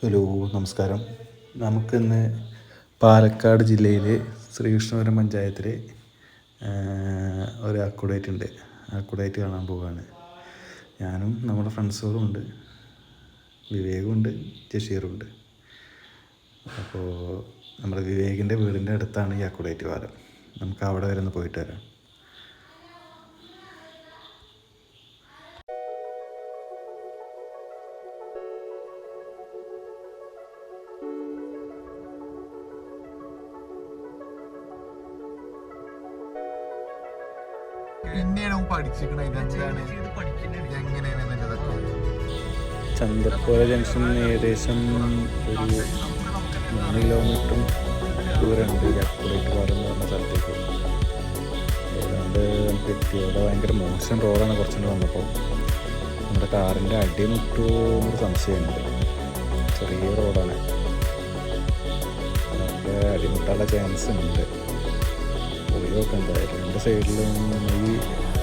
Hello, നമസ്കാരം. നമുക്കിന്ന് പാലക്കാട് ജില്ലയിലെ ശ്രീകൃഷ്ണപുരം പഞ്ചായത്തിൽ ഒരു അക്കുഡേറ്റ് ഉണ്ട്. അക്കുഡേറ്റ് കാണാൻ പോവുകയാണ്. ഞാനും നമ്മുടെ ഫ്രണ്ട്സുകളും ഉണ്ട്, വിവേകുമുണ്ട്, ജഷീറുണ്ട്. അപ്പോൾ നമ്മുടെ വിവേകിൻ്റെ വീടിൻ്റെ അടുത്താണ് ഈ അക്കുഡേറ്റ് പാലം. നമുക്ക് അവിടെ വരെ ഒന്ന് പോയിട്ട് വരാം. ചന്തപ്പുഴ ജംഗ്ഷൻ ഏകദേശം ഒരു 3 കിലോമീറ്ററും ദൂരമുണ്ട് ഈ അക്കുഡേറ്റ് പാലം എന്ന് പറഞ്ഞ സ്ഥലത്തേക്ക്. ഏതാണ്ട് നമുക്ക് എത്തി. അവിടെ ഭയങ്കര മോശം റോഡാണ്. കുറച്ചുകൂടെ വന്നപ്പോൾ നമ്മുടെ കാറിൻ്റെ അടിമുട്ടോ എന്നൊരു സംശയമുണ്ട്. ചെറിയ റോഡാണ്, നമുക്ക് അടിമുട്ടാനുള്ള ചാൻസ് ഉണ്ട്. പൊളിയൊക്കെ എന്തായാലും 2 സൈഡിലും ഈ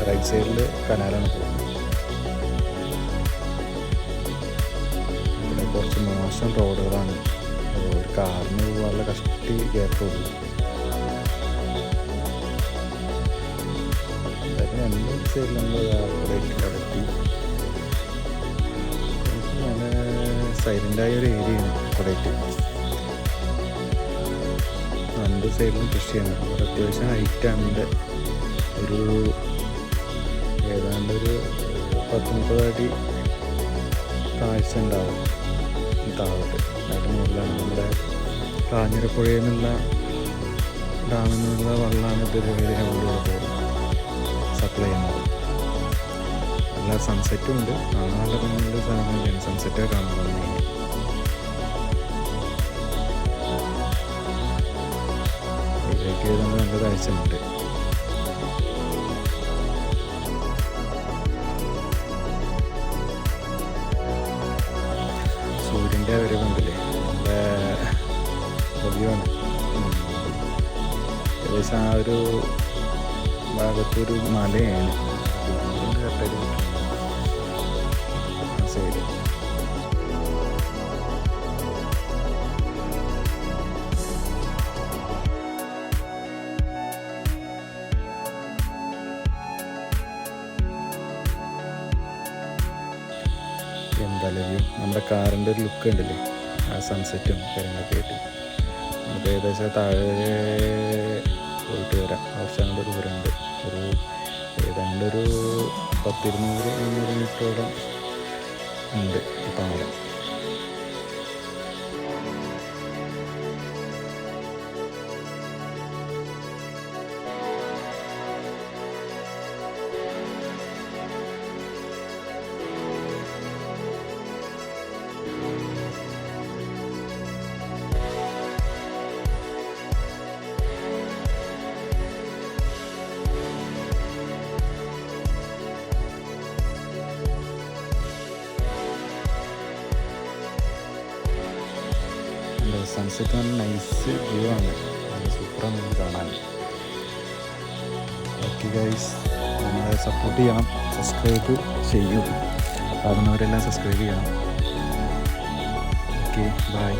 റൈറ്റ് സൈഡിൽ കനാലാണ് പോകുന്നത്. ഇവിടെ കുറച്ച് മോശം റോഡുകളാണ്. ഒരു കാറിന് പോകാനുള്ള കഷ്ടി ഗ്യാപ്പുള്ളൂ. എന്തായാലും 2 സൈഡിൽ നമ്മൾ അവിടേക്ക് നല്ല സൈലൻ്റായ ഒരു ഏരിയയാണ് അവിടേക്ക്. 2 സൈഡിലും കൃഷിയാണ്. അവിടെ അത്യാവശ്യം ഹൈറ്റാണ്. ഒരു ഏതാണ്ടൊരു 10-30 അടി താഴ്ച ഉണ്ടാവും താഴോട്ട്. അതിൻ്റെ മുകളിലാണ് നമ്മുടെ കാഞ്ഞിരപ്പുഴയിൽ നിന്നുള്ള ഡാമിൽ നിന്നുള്ള വെള്ളമാണ് ഇതിലൂടെ പോകുന്നത്, സപ്ലൈ ചെയ്യുന്നത്. നല്ല സൺസെറ്റും ഉണ്ട്. കാണാനുള്ള ഭംഗിയുള്ള സ്ഥലം തന്നെയാണ്. സൺസെറ്റൊക്കെ കാണാൻ ഭംഗിയാണ്. ഇതിലേക്ക് നമ്മൾ നല്ല കാഴ്ചയുണ്ട്. സൂര്യൻ്റെ ഒരു കണ്ടില്ലേ, നല്ല ഭംഗിയാണ്. ഏകദേശം ആ ഒരു ഭാഗത്തൊരു മലയാണ് കറക്റ്റായിട്ട് കിട്ടുന്നത് ആ സൈഡ്. എന്തായാലും നമ്മുടെ കാറിൻ്റെ ഒരു ലുക്ക് ഉണ്ടല്ലേ, ആ സൺസെറ്റും കാര്യങ്ങളൊക്കെ ആയിട്ട്. നമുക്ക് ഏകദേശം താഴെ പോയിട്ട് വരാം. കുറച്ചങ്ങോട്ട് ദൂരമുണ്ട്. ഏതാണ്ടൊരു 10-200 മീറ്ററോളം ഉണ്ട് ഈ പാലം. സൺസെറ്റ് നല്ല നൈസ് വ്യൂ ആണ്. നല്ല സൂപ്പറാണ് നമുക്ക് കാണാൻ. ഓക്കെ ഗൈസ്, നമ്മളെ സപ്പോർട്ട് ചെയ്യണം, സബ്സ്ക്രൈബ് ചെയ്യും. കാണുന്നവരെല്ലാം സബ്സ്ക്രൈബ് ചെയ്യണം. Okay, by.